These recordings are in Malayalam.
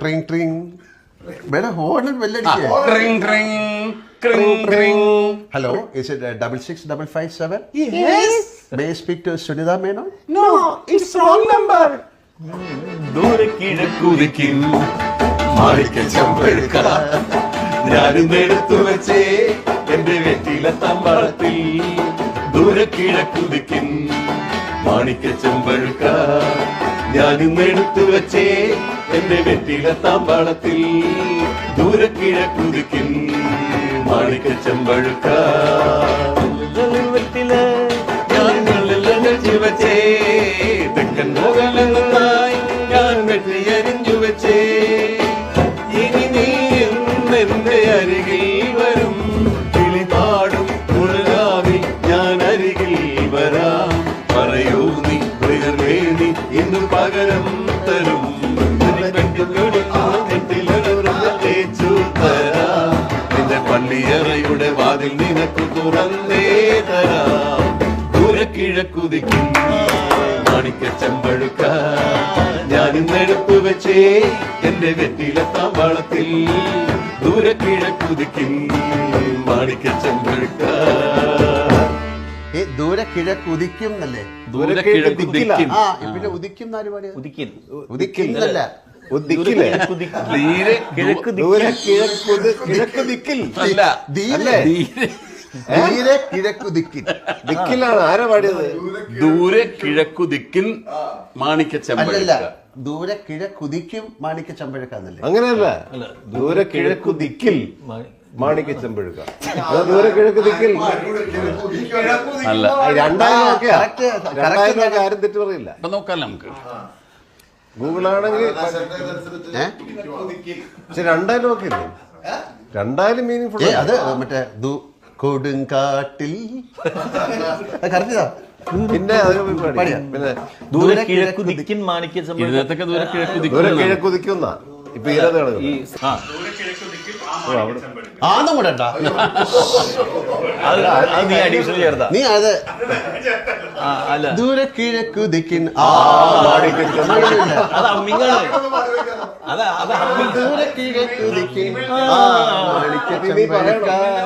ട്രിങ് ട്രിങ് മേഡം ഹോണൽ ബെല്ലടിക്കേ. Hello, is it 66557? Yes. May I speak to Sunitha Menon? No, it's wrong number. ദൂരെ കിഴക്കുതിക്കും മാണിക്ക ചെമ്പഴുക്ക ഞാനും എടുത്തു വെച്ചേ എന്റെ വെറ്റില തമ്പാളത്തിൽ. ദൂരെ കിഴക്കുതിക്കും മാണിക്ക ചെമ്പഴുക്ക ഞാനും എടുത്തു വെച്ചേ എന്റെ വെറ്റില തമ്പാളത്തിൽ. ദൂരെ കിഴക്കുതിക്കും മാണിക്ക ചെമ്പഴുക്ക വെറ്റില വെച്ചേ തെക്കൻ മുകളിലായി ഞാൻ വെട്ടിയരിഞ്ഞു വെച്ചേ. ഇനി നീ എന്റെ അരികിൽ വരും കിളിപാടും മുഴുകാവി ഞാൻ അരികിൽ വരാം. പറയൂ നീ പ്രകൃതി ഇന്ന് പകരം തരും തേച്ചു തരാം. നിന്റെ പള്ളിയറയുടെ വാതിൽ നിനക്ക് തുറന്നേ തരാം. ദൂരെ കിഴക്കുതിക്കും മാണിക്ക ചെമ്പഴുക്ക ഞാനിന്നെടുത്തു വെച്ചേ എന്റെ വെറ്റില താമ്പാളത്തിൽ. ദൂരെ കിഴക്കുതിക്കും മാണിക്ക ചെമ്പഴുക്ക. ദൂരെ കിഴക്കുതിക്കും എന്നല്ലേ? ദൂരെ കിഴക്കുതിക്കും. ആ പിന്നെ ഉദിക്കും എന്നാല് പാടിയ ഉദിക്കിൽ ഉദിക്കും എന്നല്ല. ഉദിക്കില്ലേ? തീരെ കിഴക്ക് കിഴക്ക് ദിക്കിൽ അല്ല. ദൂരെ കിഴക്കു ദിക്കിൽ ദിക്കിലാണ് ആരാ പാടിയത്? ദൂരെ കിഴക്കു ദിക്കിൻ മാണിക്ക ചെമ്പഴുക്ക. ദൂരെ കിഴക്കുതിക്കും മാണിക്ക ചെമ്പഴുക്ക എന്നല്ലേ? അങ്ങനെയല്ല, ദൂരെ കിഴക്കു ദിക്കിൽ മാണിക്ക ചെമ്പഴുക്ക. ദൂരെ കിഴക്ക് ദിക്കിൽ അല്ല. രണ്ടായിരം ആരും തെറ്റ് പറയില്ല. അപ്പൊ നോക്കാല്ലോ നമുക്ക്. ഗൂഗിളാണെങ്കിൽ പക്ഷെ രണ്ടായാലും ഒക്കെ ഇല്ലേ? രണ്ടായാലും മീനിങ് ഫുൾ. അത് മറ്റേ കൊടുങ്കാട്ടിൽ പിന്നെ പിന്നെ ദൂരെ കിഴക്കുതിക്കിൻ മാണിക്ക ചെമ്പഴുക്ക. ദൂരെ കിഴക്കുതിക്കുന്ന ഇപ്പൊ ഈരതാണ് ആന്നും കൂടെ നീ അത് ദൂരെ കിഴക്കുതിക്കിൻ ദൂരെ കിഴക്കുതിക്കിൻ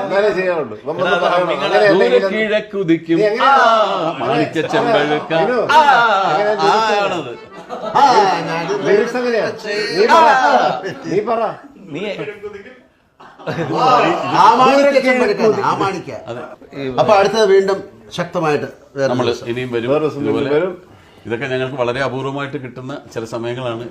അങ്ങനെ ചെയ്യാറുണ്ട്. കിഴക്കുതിക്കും മാണിക്ക ചെമ്പഴുക്ക. ലിറിക്സ് എങ്ങനെയാ? നീ പറ. അപ്പൊ അടുത്തത് വീണ്ടും ശക്തമായിട്ട് നമ്മൾ ഇനിയും വരും. ഇതൊക്കെ ഞങ്ങൾക്ക് വളരെ അപൂർവമായിട്ട് കിട്ടുന്ന ചില സമയങ്ങളാണ്.